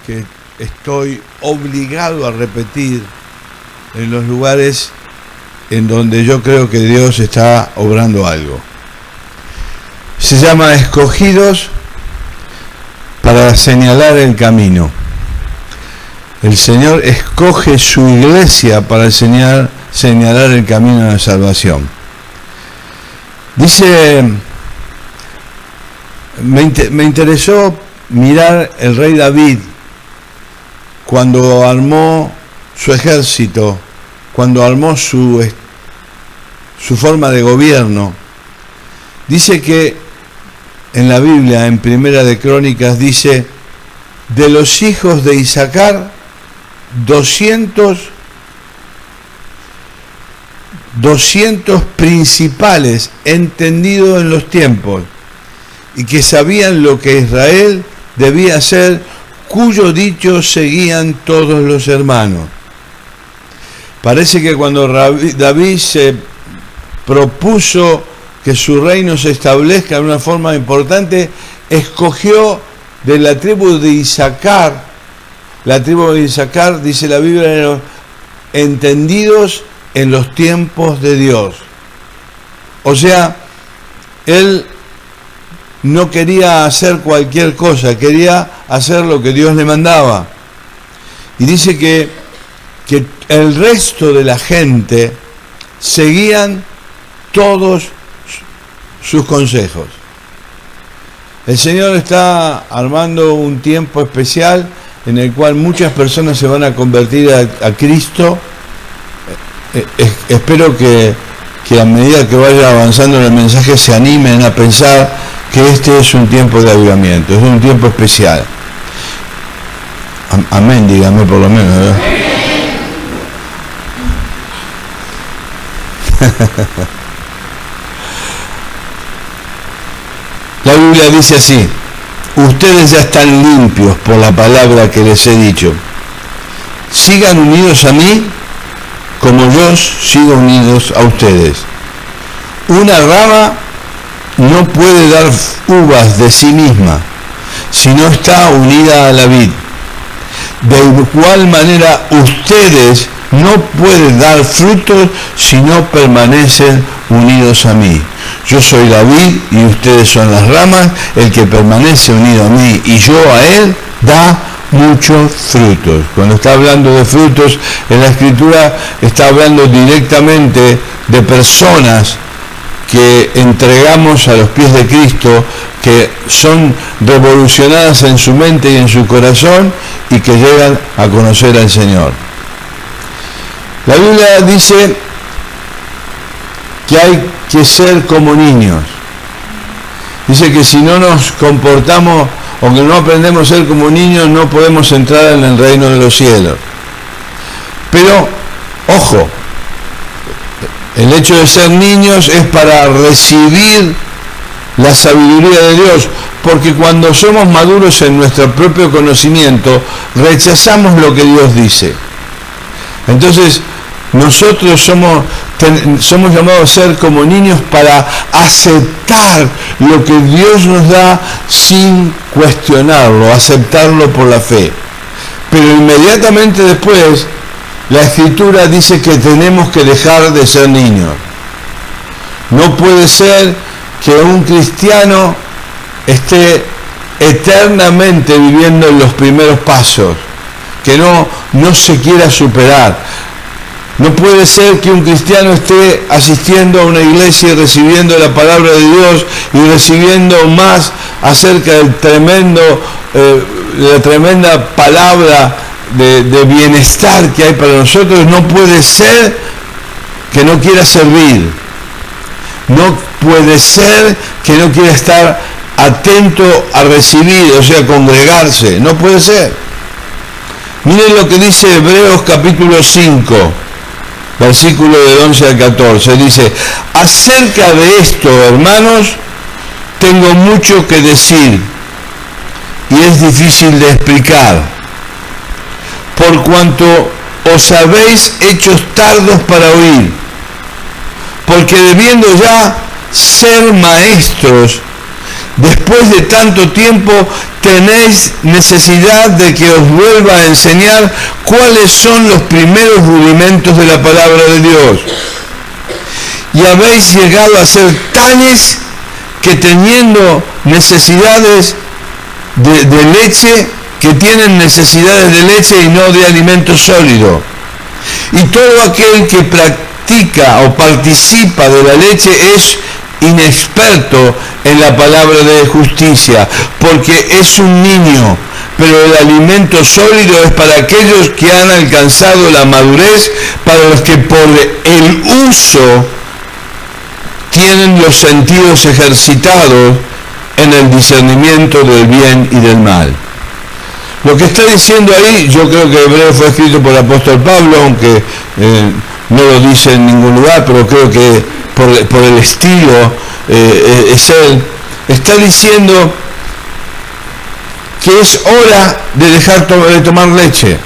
que estoy obligado a repetir en los lugares en donde yo creo que Dios está obrando algo. Se llama escogidos para señalar el camino. El Señor escoge su iglesia para señalar el camino de la salvación. Dice, me interesó mirar el rey David cuando armó su ejército, cuando armó su forma de gobierno. Dice que en la Biblia, en Primera de Crónicas, dice, de los hijos de Isaacar, 200 principales entendidos en los tiempos y que sabían lo que Israel debía hacer, cuyo dicho seguían todos los hermanos. Parece que cuando David se propuso que su reino se establezca de una forma importante, escogió de la tribu de Isaacar. La tribu de Isaacar, dice la Biblia, eran entendidos en los tiempos de Dios. O sea, él no quería hacer cualquier cosa, quería hacer lo que Dios le mandaba. Y dice que el resto de la gente seguían todos sus consejos. El Señor está armando un tiempo especial en el cual muchas personas se van a convertir a Cristo. Espero que a medida que vaya avanzando en el mensaje se animen a pensar que este es un tiempo de avivamiento, es un tiempo especial. Amén, dígame por lo menos, ¿verdad? La Biblia dice así: ustedes ya están limpios por la palabra que les he dicho. Sigan unidos a mí como yo sigo unidos a ustedes. Una rama no puede dar uvas de sí misma si no está unida a la vid. De igual manera, ustedes no pueden dar frutos si no permanecen unidos a mí. Yo soy la vid y ustedes son las ramas. El que permanece unido a mí y yo a él da muchos frutos. Cuando está hablando de frutos en la Escritura, está hablando directamente de personas que entregamos a los pies de Cristo, que son revolucionadas en su mente y en su corazón y que llegan a conocer al Señor. La Biblia dice que hay que ser como niños. Dice que si no nos comportamos o que no aprendemos a ser como niños, no podemos entrar en el reino de los cielos. Pero, ojo, el hecho de ser niños es para recibir la sabiduría de Dios, porque cuando somos maduros en nuestro propio conocimiento, rechazamos lo que Dios dice. Entonces, nosotros somos llamados a ser como niños para aceptar lo que Dios nos da sin cuestionarlo, aceptarlo por la fe. Pero inmediatamente después, la Escritura dice que tenemos que dejar de ser niños. No puede ser que un cristiano esté eternamente viviendo en los primeros pasos, que no se quiera superar. No puede ser que un cristiano esté asistiendo a una iglesia y recibiendo la palabra de Dios y recibiendo más acerca del la tremenda palabra de bienestar que hay para nosotros. No puede ser que no quiera servir. No puede ser que no quiera estar atento a recibir, o sea, congregarse. No puede ser. Miren lo que dice Hebreos capítulo 5. Versículo del 11 al 14, dice: acerca de esto, hermanos, tengo mucho que decir y es difícil de explicar, por cuanto os habéis hecho tardos para oír, porque debiendo ya ser maestros, después de tanto tiempo tenéis necesidad de que os vuelva a enseñar cuáles son los primeros rudimentos de la palabra de Dios. Y habéis llegado a ser tales que teniendo necesidades de leche, que tienen necesidades de leche y no de alimento sólido. Y todo aquel que practica o participa de la leche es inexperto en la palabra de justicia, porque es un niño, pero el alimento sólido es para aquellos que han alcanzado la madurez, para los que por el uso tienen los sentidos ejercitados en el discernimiento del bien y del mal. Lo que está diciendo ahí, yo creo que Hebreo fue escrito por el apóstol Pablo, aunque no lo dice en ningún lugar, pero creo que por el estilo es él. Está diciendo que es hora de dejar de tomar leche.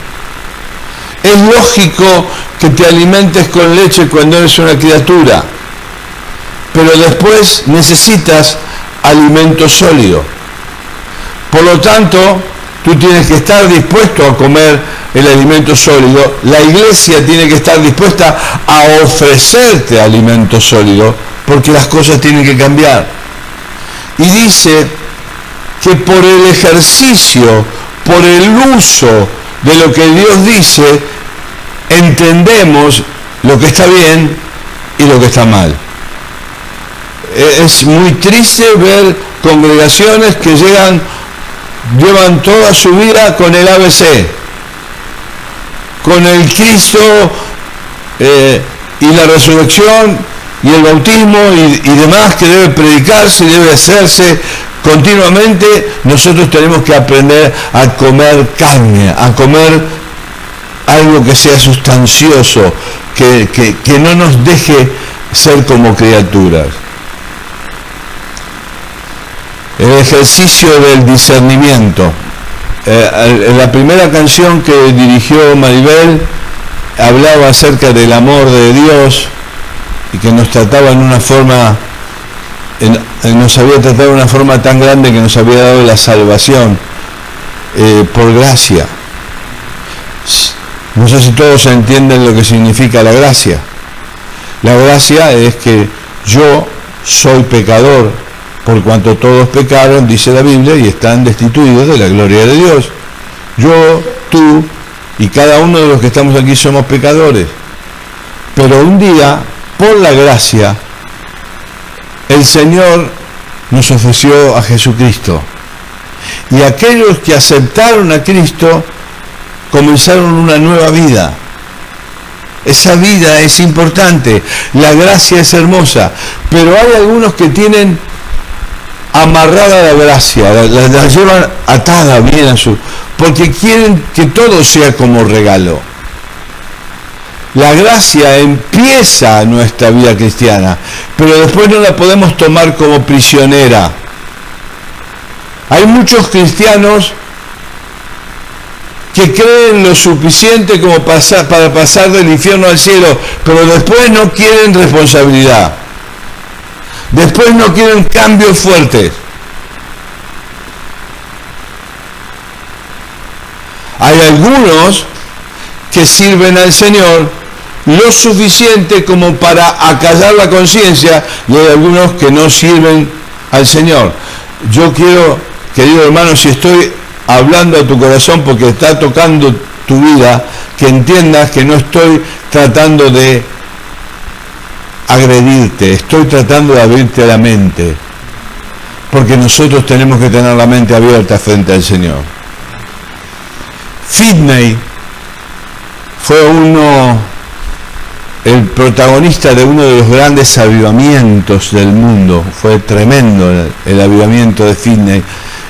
Es lógico que te alimentes con leche cuando eres una criatura, pero después necesitas alimento sólido. Por lo tanto, tú tienes que estar dispuesto a comer el alimento sólido. La iglesia tiene que estar dispuesta a ofrecerte alimento sólido, porque las cosas tienen que cambiar. Y dice que por el ejercicio, por el uso de lo que Dios dice, entendemos lo que está bien y lo que está mal. Es muy triste ver congregaciones que llevan toda su vida con el ABC, con el Cristo y la resurrección y el bautismo y demás que debe predicarse y debe hacerse continuamente. Nosotros tenemos que aprender a comer carne, a comer algo que sea sustancioso, que no nos deje ser como criaturas. El ejercicio del discernimiento. En la primera canción que dirigió Maribel hablaba acerca del amor de Dios y que nos trataba nos había tratado de una forma tan grande que nos había dado la salvación por gracia. No sé si todos entienden lo que significa la gracia. La gracia es que yo soy pecador, por cuanto todos pecaron, dice la Biblia, y están destituidos de la gloria de Dios. Yo, tú y cada uno de los que estamos aquí somos pecadores. Pero un día, por la gracia, el Señor nos ofreció a Jesucristo. Y aquellos que aceptaron a Cristo comenzaron una nueva vida. Esa vida es importante, la gracia es hermosa, pero hay algunos que tienen amarrada la gracia, la llevan atada bien porque quieren que todo sea como regalo. La gracia empieza nuestra vida cristiana, pero después no la podemos tomar como prisionera. Hay muchos cristianos que creen lo suficiente como para pasar del infierno al cielo, pero después no quieren responsabilidad. Después no quieren cambios fuertes. Hay algunos que sirven al Señor lo suficiente como para acallar la conciencia, y hay algunos que no sirven al Señor. Yo quiero, querido hermano, si estoy hablando a tu corazón porque está tocando tu vida, que entiendas que no estoy tratando de agredirte, estoy tratando de abrirte la mente, porque nosotros tenemos que tener la mente abierta frente al Señor. Finney fue el protagonista de uno de los grandes avivamientos del mundo. Fue tremendo el avivamiento de Finney.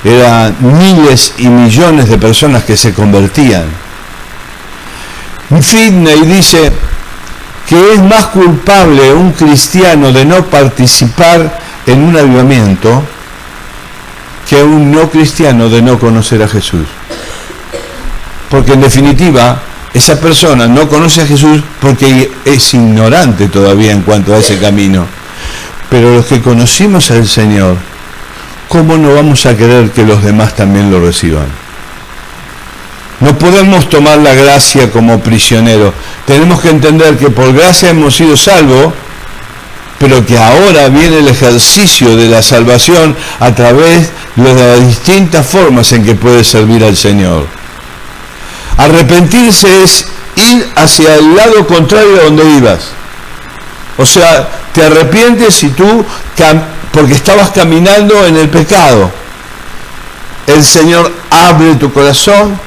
Eran miles y millones de personas que se convertían. Finney dice que es más culpable un cristiano de no participar en un avivamiento que un no cristiano de no conocer a Jesús. Porque en definitiva, esa persona no conoce a Jesús porque es ignorante todavía en cuanto a ese camino. Pero los que conocimos al Señor, ¿cómo no vamos a querer que los demás también lo reciban? No podemos tomar la gracia como prisionero. Tenemos que entender que por gracia hemos sido salvos, pero que ahora viene el ejercicio de la salvación a través de las distintas formas en que puedes servir al Señor. Arrepentirse es ir hacia el lado contrario a donde ibas. O sea, te arrepientes porque estabas caminando en el pecado. El Señor abre tu corazón,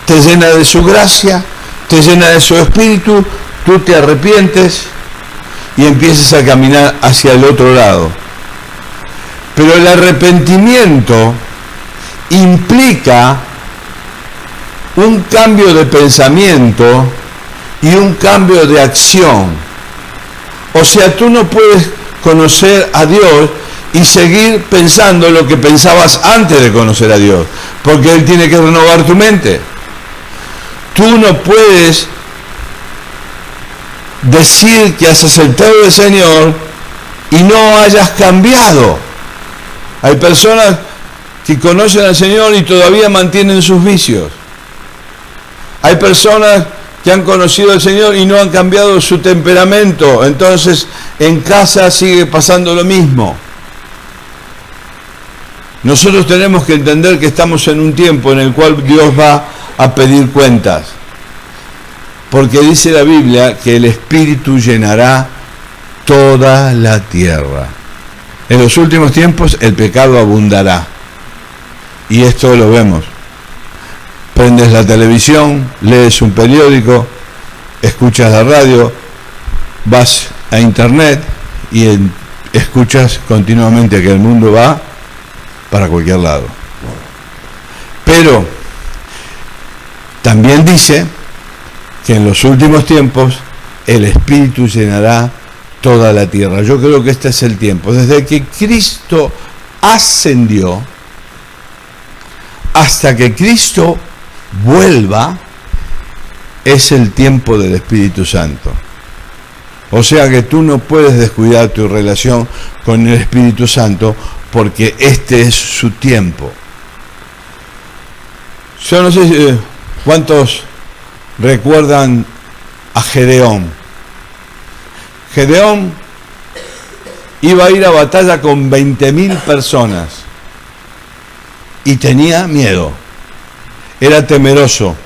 te llena de su gracia, te llena de su espíritu, tú te arrepientes y empiezas a caminar hacia el otro lado. Pero el arrepentimiento implica un cambio de pensamiento y un cambio de acción. O sea, tú no puedes conocer a Dios y seguir pensando lo que pensabas antes de conocer a Dios, porque Él tiene que renovar tu mente. Tú no puedes decir que has aceptado al Señor y no hayas cambiado. Hay personas que conocen al Señor y todavía mantienen sus vicios. Hay personas que han conocido al Señor y no han cambiado su temperamento, entonces en casa sigue pasando lo mismo. Nosotros tenemos que entender que estamos en un tiempo en el cual Dios va a pedir cuentas, porque dice la Biblia que el Espíritu llenará toda la tierra. En los últimos tiempos el pecado abundará, y esto lo vemos. Prendes la televisión, lees un periódico, escuchas la radio, vas a internet y escuchas continuamente que el mundo va para cualquier lado. Pero también dice que en los últimos tiempos el Espíritu llenará toda la tierra. Yo creo que este es el tiempo. Desde que Cristo ascendió hasta que Cristo vuelva, es el tiempo del Espíritu Santo. O sea que tú no puedes descuidar tu relación con el Espíritu Santo, porque este es su tiempo. Yo no sé cuántos recuerdan a Gedeón. Gedeón iba a ir a batalla con 20.000 personas y tenía miedo. Era temeroso.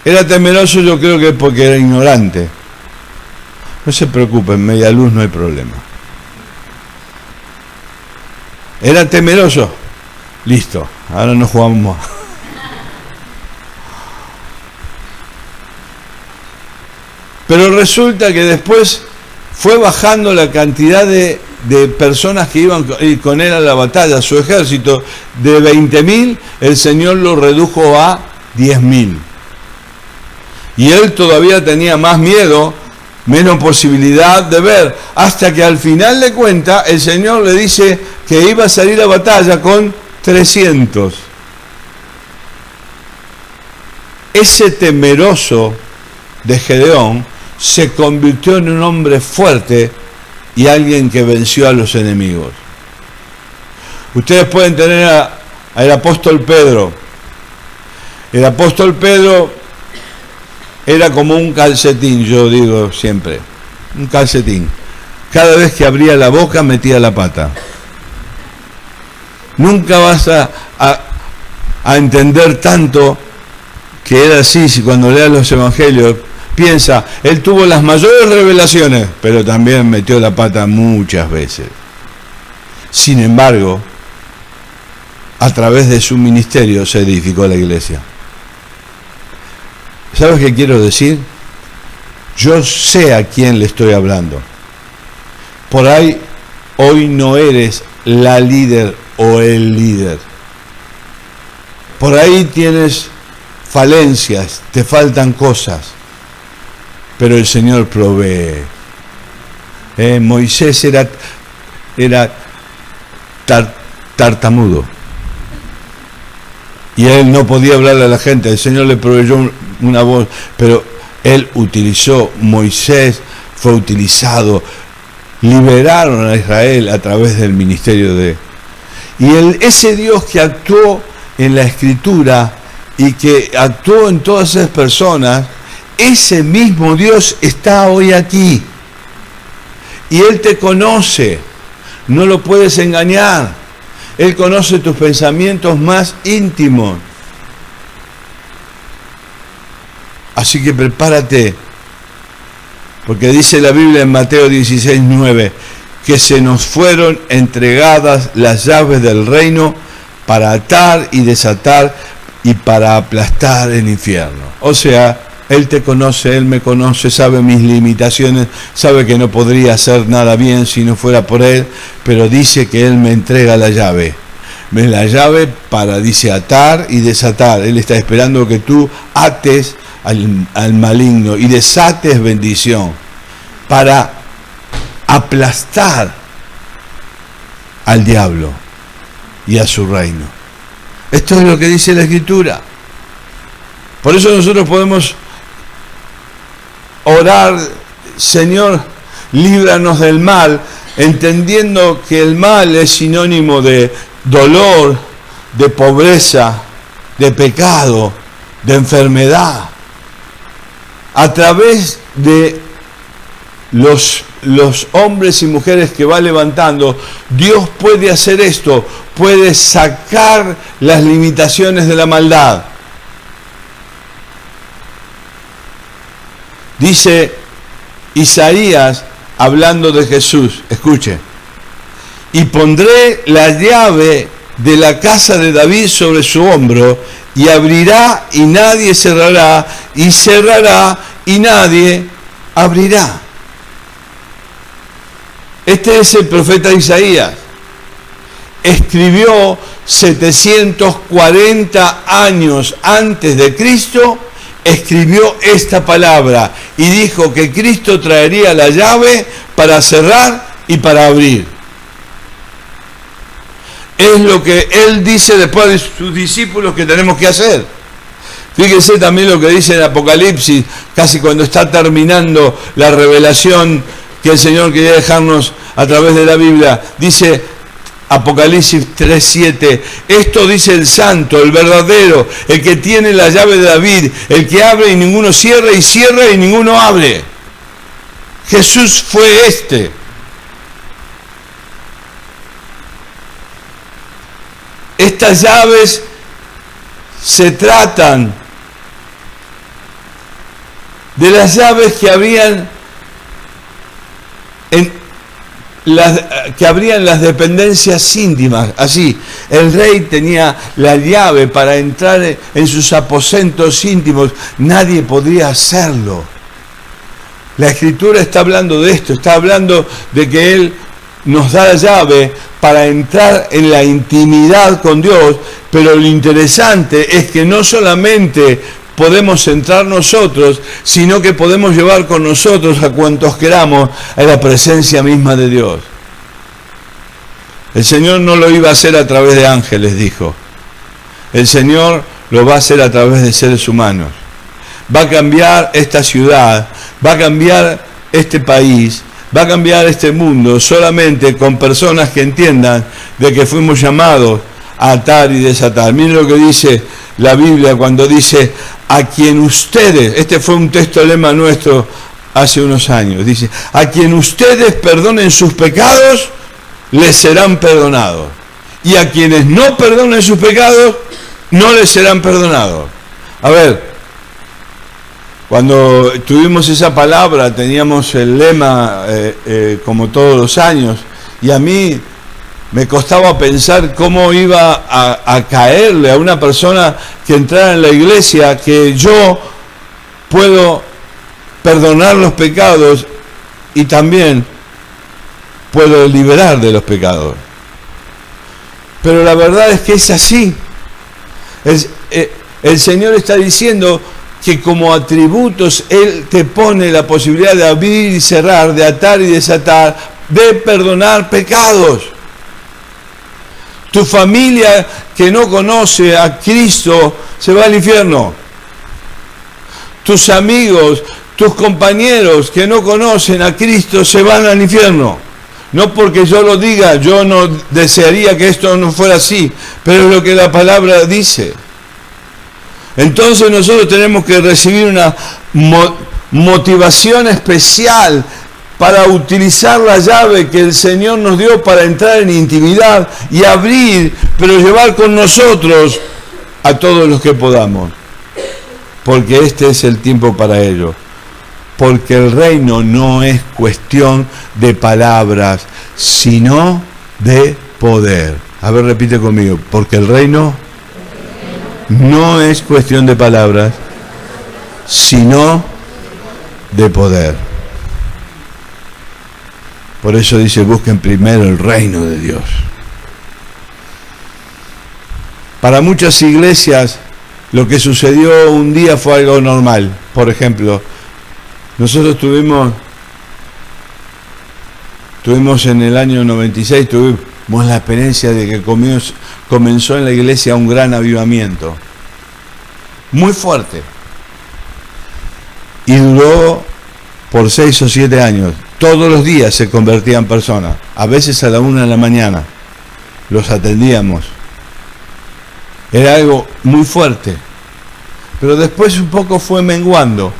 Era temeroso, yo creo que porque era ignorante. No se preocupen, media luz no hay problema. Era temeroso. Listo, ahora no jugamos más. Pero resulta que después fue bajando la cantidad de personas que iban con él a la batalla. Su ejército de 20.000, el Señor lo redujo a 10.000. Y él todavía tenía más miedo, menos posibilidad de ver, hasta que al final de cuentas el Señor le dice que iba a salir a batalla con 300. Ese temeroso de Gedeón se convirtió en un hombre fuerte y alguien que venció a los enemigos. Ustedes pueden tener al apóstol Pedro. El apóstol Pedro era como un calcetín, yo digo siempre, un calcetín. Cada vez que abría la boca metía la pata. Nunca vas a entender tanto que era así. Si cuando leas los evangelios piensa, él tuvo las mayores revelaciones, pero también metió la pata muchas veces. Sin embargo, a través de su ministerio se edificó la iglesia. ¿Sabes qué quiero decir? Yo sé a quién le estoy hablando. Por ahí, hoy no eres la líder o el líder. Por ahí tienes falencias, te faltan cosas, pero el Señor provee. Moisés era tartamudo y él no podía hablarle a la gente. El Señor le proveyó una voz, pero él utilizó, Moisés fue utilizado, liberaron a Israel a través del ministerio de... Y ese Dios que actuó en la Escritura y que actuó en todas esas personas, ese mismo Dios está hoy aquí. Y Él te conoce, no lo puedes engañar. Él conoce tus pensamientos más íntimos. Así que prepárate, porque dice la Biblia en Mateo 16:9, que se nos fueron entregadas las llaves del reino para atar y desatar y para aplastar el infierno. O sea, Él te conoce, Él me conoce, sabe mis limitaciones, sabe que no podría hacer nada bien si no fuera por Él, pero dice que Él me entrega la llave. La llave para, dice, atar y desatar. Él está esperando que tú ates al maligno y desates bendición para aplastar al diablo y a su reino. Esto es lo que dice la Escritura. Por eso nosotros podemos orar: Señor, líbranos del mal, entendiendo que el mal es sinónimo de dolor, de pobreza, de pecado, de enfermedad. A través de los hombres y mujeres que va levantando, Dios puede hacer esto, puede sacar las limitaciones de la maldad. Dice Isaías, hablando de Jesús, escuche: y pondré la llave de la casa de David sobre su hombro, y abrirá y nadie cerrará, y cerrará y nadie abrirá. Este es el profeta Isaías. Escribió 740 años antes de Cristo, escribió esta palabra y dijo que Cristo traería la llave para cerrar y para abrir. Es lo que Él dice después de sus discípulos que tenemos que hacer. Fíjese también lo que dice en Apocalipsis, casi cuando está terminando la revelación que el Señor quería dejarnos a través de la Biblia. Dice Apocalipsis 3:7, esto dice el santo, el verdadero, el que tiene la llave de David, el que abre y ninguno cierra, y cierra y ninguno abre. Jesús fue este. Estas llaves se tratan de las llaves que habrían en las dependencias íntimas. Así, el rey tenía la llave para entrar en sus aposentos íntimos. Nadie podría hacerlo. La Escritura está hablando de esto, está hablando de que Él nos da la llave para entrar en la intimidad con Dios, pero lo interesante es que no solamente podemos entrar nosotros, sino que podemos llevar con nosotros a cuantos queramos a la presencia misma de Dios. El Señor no lo iba a hacer a través de ángeles, dijo. El Señor lo va a hacer a través de seres humanos. Va a cambiar esta ciudad, va a cambiar este país, va a cambiar este mundo solamente con personas que entiendan de que fuimos llamados a atar y desatar. Miren lo que dice la Biblia cuando dice: a quien ustedes, este fue un texto lema nuestro hace unos años, dice: a quien ustedes perdonen sus pecados, les serán perdonados, y a quienes no perdonen sus pecados, no les serán perdonados. A ver, cuando tuvimos esa palabra, teníamos el lema como todos los años, y a mí me costaba pensar cómo iba a caerle a una persona que entrara en la iglesia que yo puedo perdonar los pecados y también puedo liberar de los pecados. Pero la verdad es que es así. El Señor está diciendo que como atributos Él te pone la posibilidad de abrir y cerrar, de atar y desatar, de perdonar pecados. Tu familia que no conoce a Cristo se va al infierno. Tus amigos, tus compañeros que no conocen a Cristo se van al infierno. No porque yo lo diga, yo no desearía que esto no fuera así, pero es lo que la palabra dice. Entonces nosotros tenemos que recibir una motivación especial para utilizar la llave que el Señor nos dio para entrar en intimidad y abrir, pero llevar con nosotros a todos los que podamos. Porque este es el tiempo para ello. Porque el reino no es cuestión de palabras, sino de poder. A ver, repite conmigo. Porque el reino no es cuestión de palabras, sino de poder. Por eso dice, busquen primero el reino de Dios. Para muchas iglesias, lo que sucedió un día fue algo normal. Por ejemplo, nosotros tuvimos en el año 96, tuvimos la experiencia de que comenzó en la iglesia un gran avivamiento, muy fuerte, y duró por 6 o 7 años. Todos los días se convertían personas, a veces a la 1 de la mañana, los atendíamos. Era algo muy fuerte, pero después un poco fue menguando.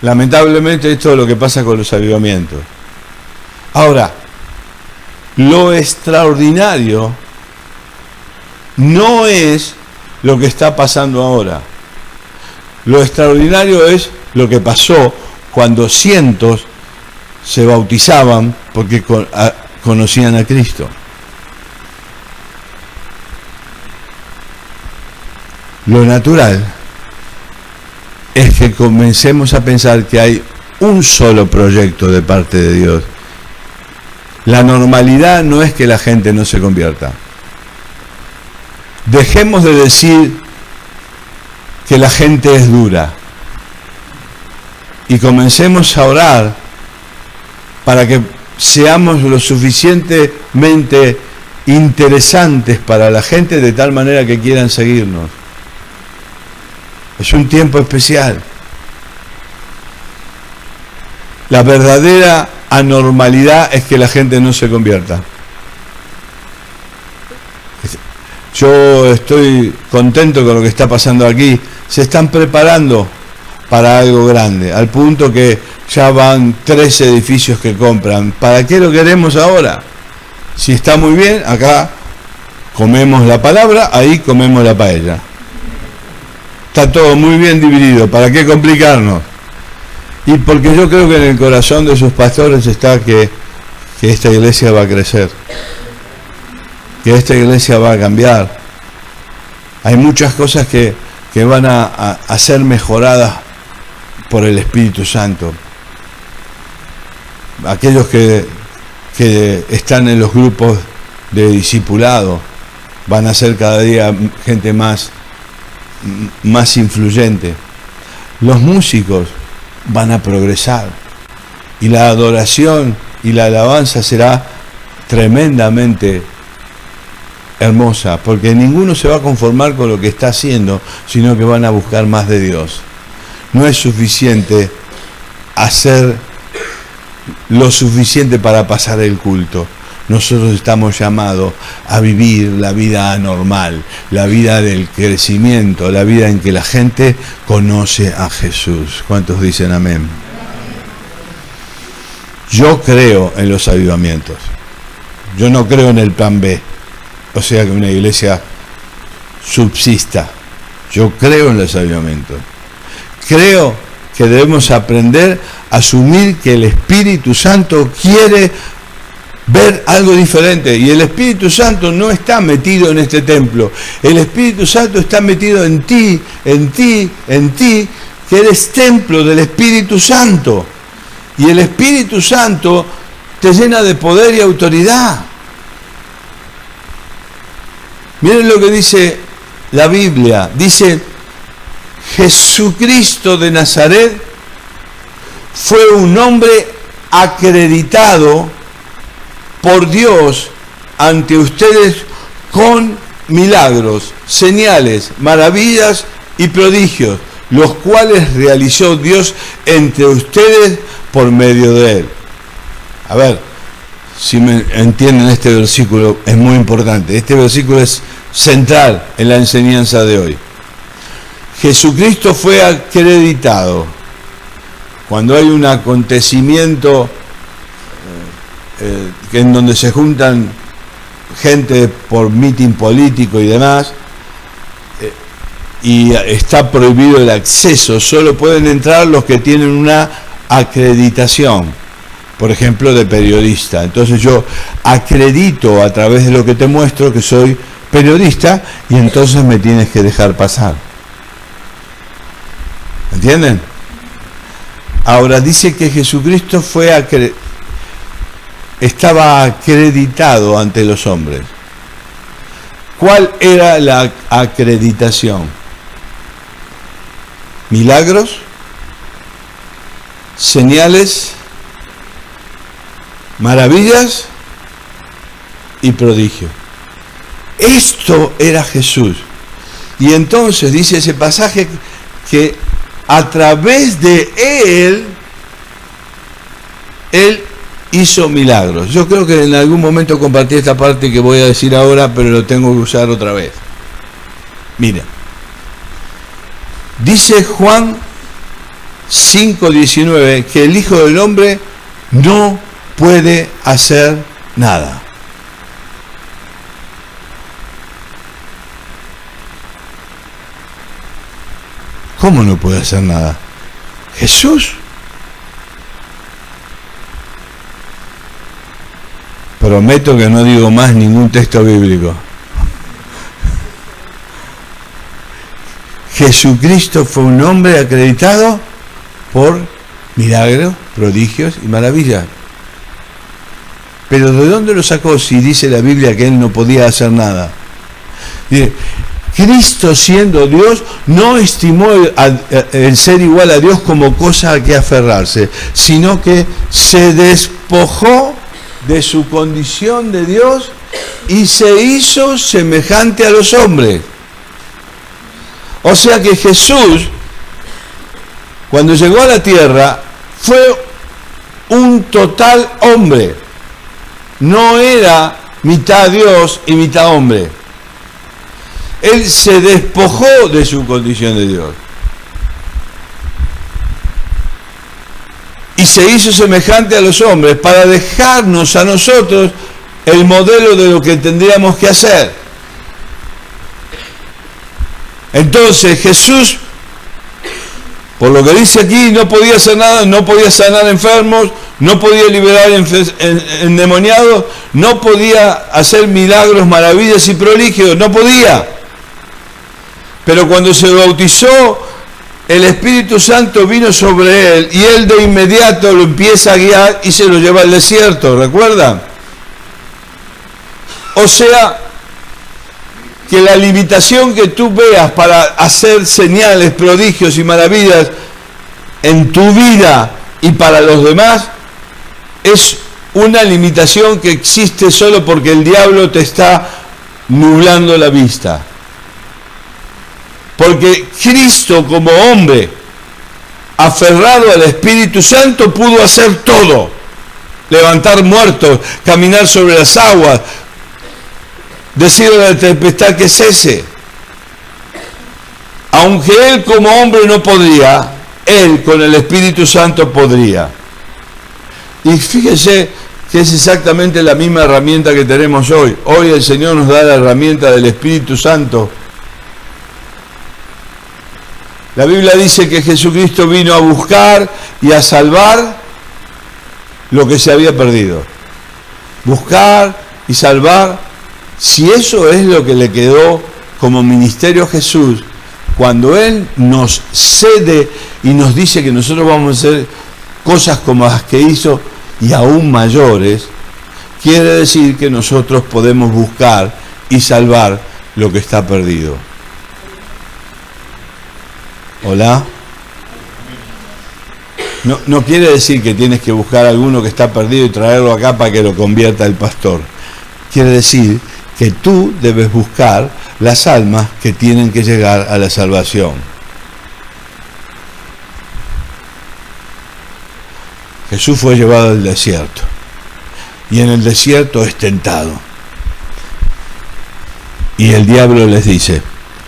Lamentablemente esto es lo que pasa con los avivamientos. Ahora, lo extraordinario no es lo que está pasando ahora. Lo extraordinario es lo que pasó cuando cientos se bautizaban porque conocían a Cristo. Lo natural es que comencemos a pensar que hay un solo proyecto de parte de Dios. La normalidad no es que la gente no se convierta. Dejemos de decir que la gente es dura y comencemos a orar para que seamos lo suficientemente interesantes para la gente de tal manera que quieran seguirnos. Es un tiempo especial. La verdadera anormalidad es que la gente no se convierta. Yo estoy contento con lo que está pasando aquí. Se están preparando para algo grande, al punto que ya van 3 edificios que compran. ¿Para qué lo queremos ahora? Si está muy bien, acá comemos la palabra, ahí comemos la paella. Está todo muy bien dividido, ¿para qué complicarnos? Y porque yo creo que en el corazón de sus pastores está que esta iglesia va a crecer, que esta iglesia va a cambiar. Hay muchas cosas que van a ser mejoradas por el Espíritu Santo. Aquellos que están en los grupos de discipulado van a ser cada día gente más influyente. Los músicos van a progresar y la adoración y la alabanza será tremendamente hermosa, porque ninguno se va a conformar con lo que está haciendo, sino que van a buscar más de Dios. No es suficiente hacer lo suficiente para pasar el culto. Nosotros estamos llamados a vivir la vida anormal, la vida del crecimiento, la vida en que la gente conoce a Jesús. ¿Cuántos dicen amén? Yo creo en los avivamientos. Yo no creo en el plan B, o sea que una iglesia subsista. Yo creo en los avivamientos. Creo que debemos aprender a asumir que el Espíritu Santo quiere ver algo diferente, y el Espíritu Santo no está metido en este templo. El Espíritu Santo está metido en ti, que eres templo del Espíritu Santo, y el Espíritu Santo te llena de poder y autoridad. Miren lo que dice la Biblia. Dice: Jesucristo de Nazaret fue un hombre acreditado por Dios ante ustedes con milagros, señales, maravillas y prodigios, los cuales realizó Dios entre ustedes por medio de él. A ver, si me entienden este versículo, es muy importante. Este versículo es central en la enseñanza de hoy. Jesucristo fue acreditado. Cuando hay un acontecimiento en donde se juntan gente por mitin político y demás, y está prohibido el acceso, solo pueden entrar los que tienen una acreditación, por ejemplo, de periodista. Entonces yo acredito a través de lo que te muestro que soy periodista y entonces me tienes que dejar pasar. ¿Entienden? Ahora dice que Jesucristo estaba acreditado ante los hombres. ¿Cuál era la acreditación? Milagros, señales, maravillas y prodigios. Esto era Jesús. Y entonces dice ese pasaje que a través de Él hizo milagros. Yo creo que en algún momento compartí esta parte que voy a decir ahora, pero lo tengo que usar otra vez. Mira, dice Juan 5:19 que el Hijo del Hombre no puede hacer nada. ¿Cómo no puede hacer nada? Jesús. Prometo que no digo más ningún texto bíblico. Jesucristo fue un hombre acreditado por milagros, prodigios y maravillas. Pero ¿de dónde lo sacó si dice la Biblia que él no podía hacer nada? Dice, Cristo, siendo Dios, no estimó el ser igual a Dios como cosa a que aferrarse, sino que se despojó de su condición de Dios y se hizo semejante a los hombres. O sea que Jesús, cuando llegó a la tierra, fue un total hombre. No era mitad Dios y mitad hombre. Él se despojó de su condición de Dios. Y se hizo semejante a los hombres para dejarnos a nosotros el modelo de lo que tendríamos que hacer. Entonces Jesús, por lo que dice aquí, no podía hacer nada, no podía sanar enfermos, no podía liberar endemoniados, no podía hacer milagros, maravillas y prodigios, no podía. Pero cuando se bautizó, el Espíritu Santo vino sobre él y él de inmediato lo empieza a guiar y se lo lleva al desierto, ¿recuerdan? O sea, que la limitación que tú veas para hacer señales, prodigios y maravillas en tu vida y para los demás es una limitación que existe solo porque el diablo te está nublando la vista. Porque Cristo como hombre, aferrado al Espíritu Santo, pudo hacer todo. Levantar muertos, caminar sobre las aguas, decirle a la tempestad que cese. Aunque él como hombre no podría, él con el Espíritu Santo podría. Y fíjese que es exactamente la misma herramienta que tenemos hoy. Hoy el Señor nos da la herramienta del Espíritu Santo. La Biblia dice que Jesucristo vino a buscar y a salvar lo que se había perdido. Buscar y salvar. Si eso es lo que le quedó como ministerio a Jesús, cuando Él nos cede y nos dice que nosotros vamos a hacer cosas como las que hizo y aún mayores, quiere decir que nosotros podemos buscar y salvar lo que está perdido. ¿Hola? No quiere decir que tienes que buscar a alguno que está perdido y traerlo acá para que lo convierta el pastor. Quiere decir que tú debes buscar las almas que tienen que llegar a la salvación. Jesús fue llevado al desierto. y en el desierto es tentado. Y el diablo les dice: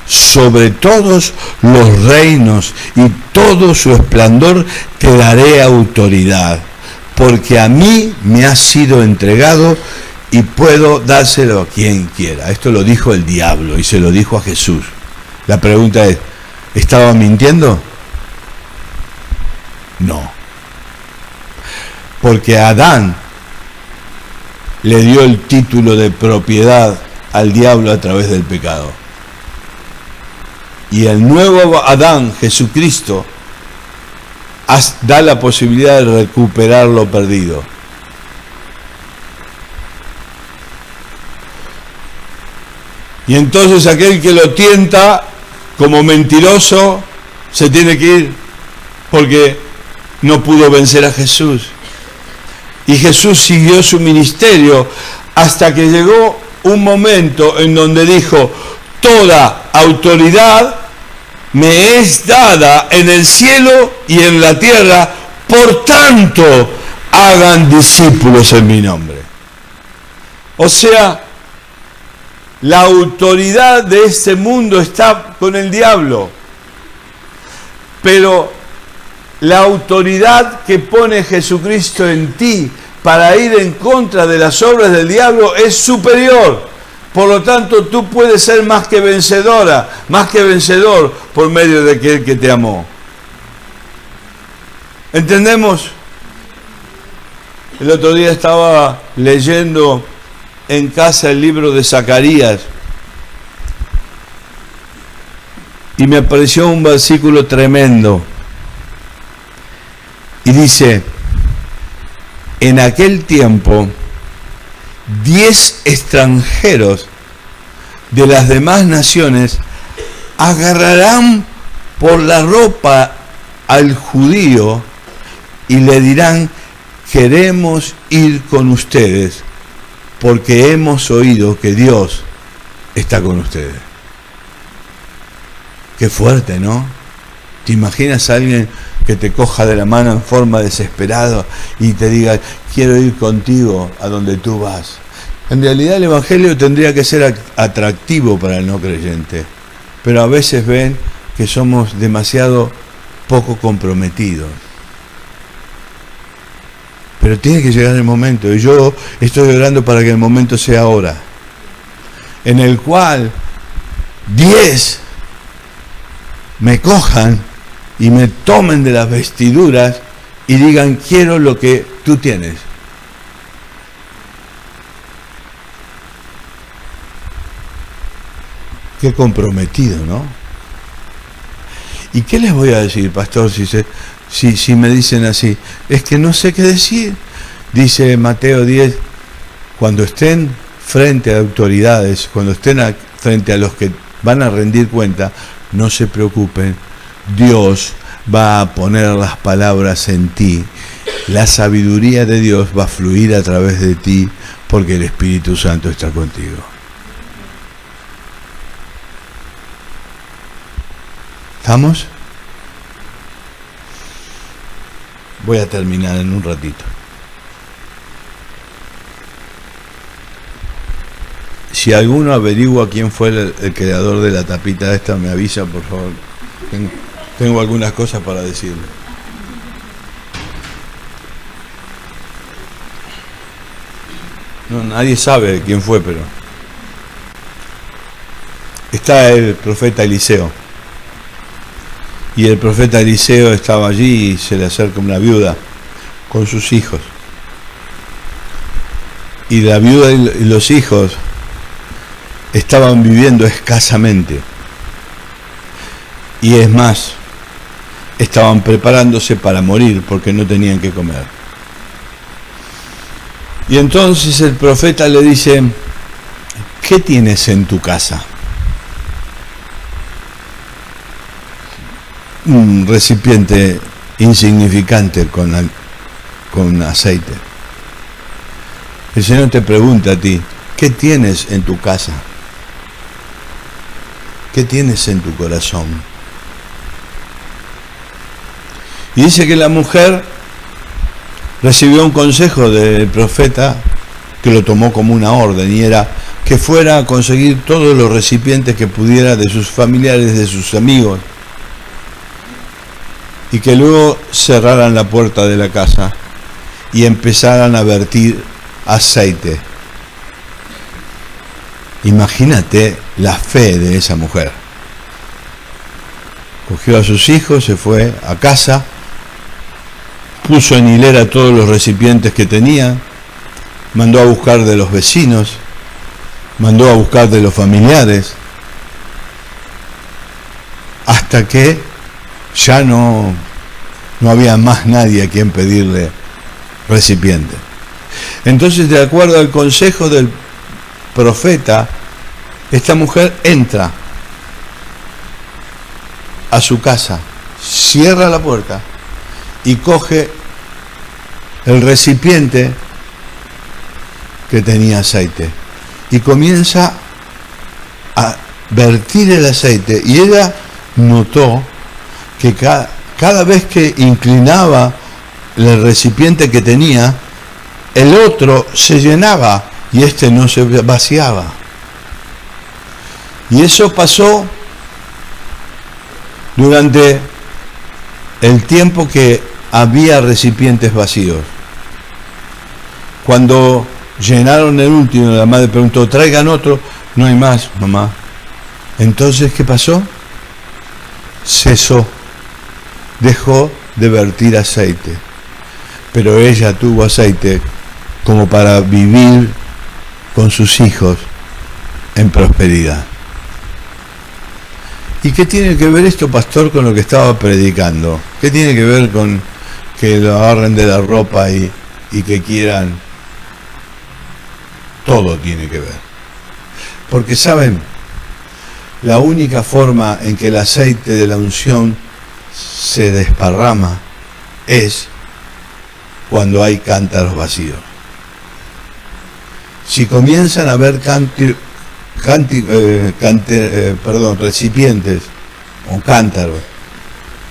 sobre todos los reinos y todo su esplendor te daré autoridad, porque a mí me ha sido entregado y puedo dárselo a quien quiera. Esto lo dijo el diablo y se lo dijo a Jesús. La pregunta es, ¿estaba mintiendo? No. Porque Adán le dio el título de propiedad al diablo a través del pecado. Y el nuevo Adán, Jesucristo, da la posibilidad de recuperar lo perdido. Y entonces aquel que lo tienta como mentiroso se tiene que ir porque no pudo vencer a Jesús. Y Jesús siguió su ministerio hasta que llegó un momento en donde dijo: toda autoridad me es dada en el cielo y en la tierra, por tanto, hagan discípulos en mi nombre. O sea, la autoridad de este mundo está con el diablo, pero la autoridad que pone Jesucristo en ti para ir en contra de las obras del diablo es superior. Por lo tanto, tú puedes ser más que vencedora, más que vencedor por medio de aquel que te amó. ¿Entendemos? El otro día estaba leyendo en casa el libro de Zacarías y me apareció un versículo tremendo. Y dice: en aquel tiempo 10 extranjeros de las demás naciones agarrarán por la ropa al judío y le dirán: queremos ir con ustedes porque hemos oído que Dios está con ustedes. Qué fuerte, ¿no? ¿Te imaginas a alguien que te coja de la mano en forma desesperada y te diga: quiero ir contigo a donde tú vas? En realidad el Evangelio tendría que ser atractivo para el no creyente, pero a veces ven que somos demasiado poco comprometidos. Pero tiene que llegar el momento, y yo estoy orando para que el momento sea ahora, en el cual 10 me cojan y me tomen de las vestiduras y digan: quiero lo que tú tienes. Qué comprometido, ¿no? ¿Y qué les voy a decir, pastor, si me dicen así? Es que no sé qué decir. Dice Mateo 10, cuando estén frente a autoridades, cuando estén frente a los que van a rendir cuenta, no se preocupen, Dios va a poner las palabras en ti. La sabiduría de Dios va a fluir a través de ti porque el Espíritu Santo está contigo. ¿Estamos? Voy a terminar en un ratito. Si alguno averigua quién fue el creador de la tapita esta, me avisa, por favor. Tengo algunas cosas para decirle. No, nadie sabe quién fue, pero está el profeta Eliseo. Y el profeta Eliseo estaba allí y se le acerca una viuda con sus hijos. Y la viuda y los hijos estaban viviendo escasamente. Y es más, estaban preparándose para morir porque no tenían que comer. Y entonces el profeta le dice: ¿qué tienes en tu casa? Un recipiente insignificante con aceite. El Señor te pregunta a ti: ¿qué tienes en tu casa? ¿Qué tienes en tu corazón? Y dice que la mujer recibió un consejo del profeta que lo tomó como una orden, y era que fuera a conseguir todos los recipientes que pudiera de sus familiares, de sus amigos, y que luego cerraran la puerta de la casa y empezaran a vertir aceite. Imagínate la fe de esa mujer. Cogió a sus hijos, se fue a casa, puso en hilera todos los recipientes que tenía, mandó a buscar de los vecinos, mandó a buscar de los familiares, hasta que ya no había más nadie a quien pedirle recipiente. Entonces, de acuerdo al consejo del profeta, esta mujer entra a su casa, cierra la puerta y coge el recipiente que tenía aceite y comienza a vertir el aceite, y ella notó que cada vez que inclinaba el recipiente que tenía, el otro se llenaba y este no se vaciaba. Y eso pasó durante el tiempo que había recipientes vacíos. Cuando llenaron el último, la madre preguntó: traigan otro. No hay más, mamá. Entonces, ¿qué pasó? Cesó, dejó de vertir aceite, pero ella tuvo aceite como para vivir con sus hijos en prosperidad. ¿Y qué tiene que ver esto, pastor, con lo que estaba predicando? ¿Qué tiene que ver con que lo agarren de la ropa y que quieran? Todo tiene que ver. Porque, ¿saben? La única forma en que el aceite de la unción se desparrama es cuando hay cántaros vacíos. Si comienzan a haber recipientes o cántaros,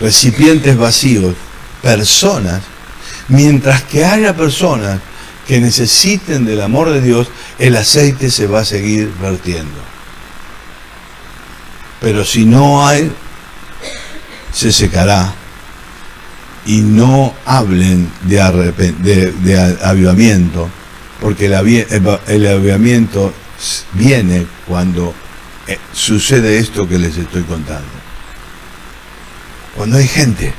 recipientes vacíos, personas, mientras que haya personas que necesiten del amor de Dios, el aceite se va a seguir vertiendo. Pero si no hay, se secará. Y no hablen de avivamiento, porque el avivamiento viene cuando sucede esto que les estoy contando. Cuando hay gente.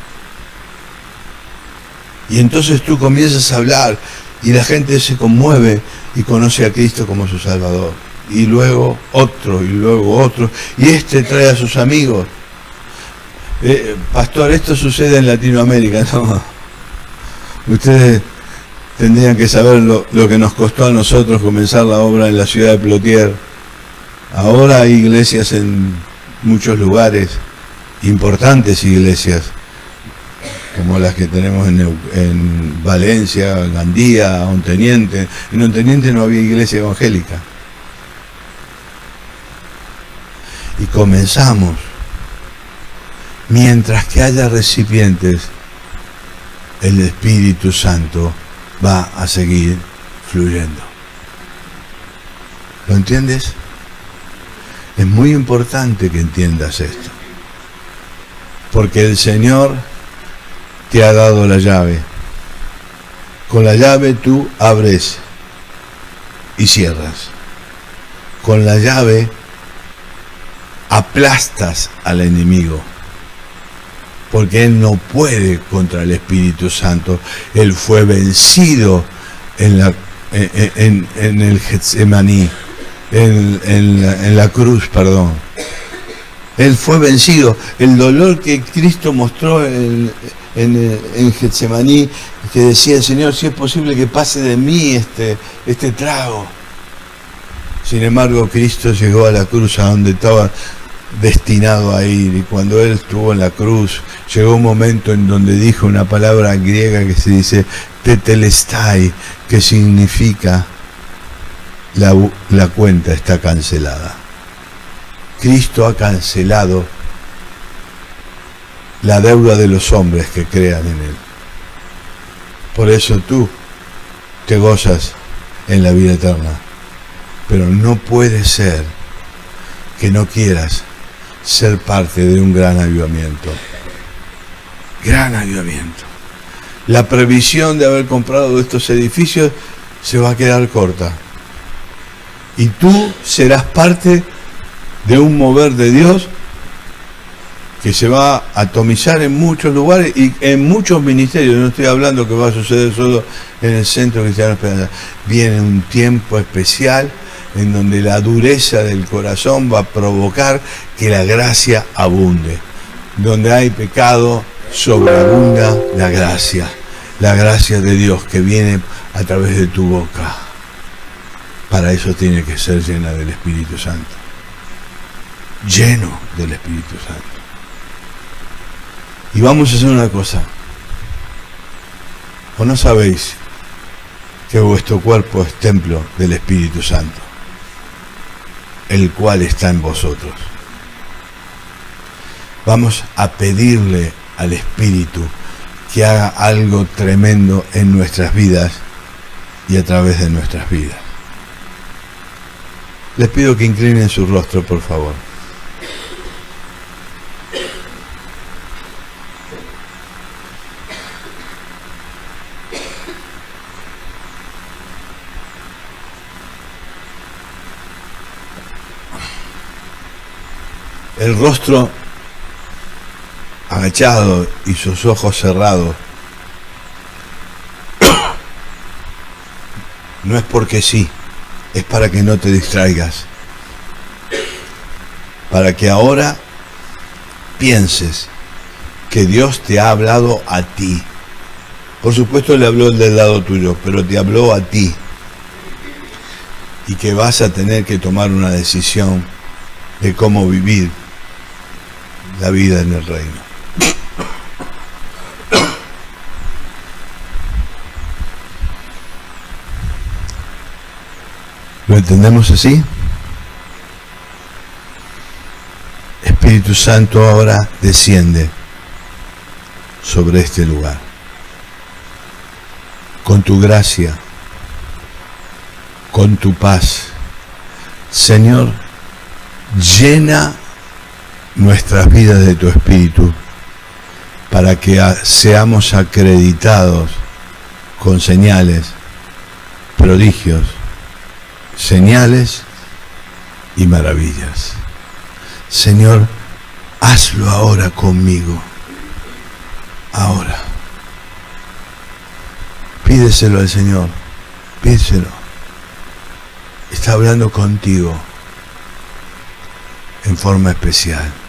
Y entonces tú comienzas a hablar y la gente se conmueve y conoce a Cristo como su Salvador. Y luego otro, y luego otro. Y este trae a sus amigos. Pastor, esto sucede en Latinoamérica, ¿no? Ustedes tendrían que saber lo que nos costó a nosotros comenzar la obra en la ciudad de Plotier. Ahora hay iglesias en muchos lugares, importantes iglesias, como las que tenemos en Valencia, Gandía, Onteniente. En Onteniente no había iglesia evangélica. Y comenzamos. Mientras que haya recipientes, el Espíritu Santo va a seguir fluyendo. ¿Lo entiendes? Es muy importante que entiendas esto. Porque el Señor te ha dado la llave. Con la llave tú abres y cierras. Con la llave aplastas al enemigo. Porque Él no puede contra el Espíritu Santo. Él fue vencido en el Getsemaní, en la cruz, perdón. Él fue vencido. El dolor que Cristo mostró en Getsemaní, que decía: Señor, si es posible que pase de mí este trago. Sin embargo, Cristo llegó a la cruz, a donde estaba destinado a ir, y cuando Él estuvo en la cruz, llegó un momento en donde dijo una palabra griega que se dice tetelestai, que significa la cuenta está cancelada. Cristo ha cancelado la deuda de los hombres que crean en Él. Por eso tú te gozas en la vida eterna. Pero no puede ser que no quieras ser parte de un gran avivamiento. Gran avivamiento. La previsión de haber comprado estos edificios se va a quedar corta. Y tú serás parte de un mover de Dios que se va a atomizar en muchos lugares y en muchos ministerios. No estoy hablando que va a suceder solo en el Centro Cristiano Esperanza. Viene un tiempo especial en donde la dureza del corazón va a provocar que la gracia abunde. Donde hay pecado, sobreabunda la gracia de Dios que viene a través de tu boca. Para eso tiene que ser llena del Espíritu Santo. Lleno del Espíritu Santo. Y vamos a hacer una cosa. ¿O no sabéis que vuestro cuerpo es templo del Espíritu Santo, el cual está en vosotros? Vamos a pedirle al Espíritu que haga algo tremendo en nuestras vidas y a través de nuestras vidas. Les pido que inclinen su rostro, por favor. El rostro agachado y sus ojos cerrados no es porque sí, es para que no te distraigas, para que ahora pienses que Dios te ha hablado a ti. Por supuesto le habló del lado tuyo, pero te habló a ti y que vas a tener que tomar una decisión de cómo vivir la vida en el reino. ¿Lo entendemos así? Espíritu Santo ahora desciende sobre este lugar. Con tu gracia, con tu paz. Señor, llena nuestras vidas de tu Espíritu para que seamos acreditados con señales, prodigios, señales y maravillas. Señor, hazlo ahora conmigo. Ahora. Pídeselo al Señor. Pídeselo. Está hablando contigo en forma especial.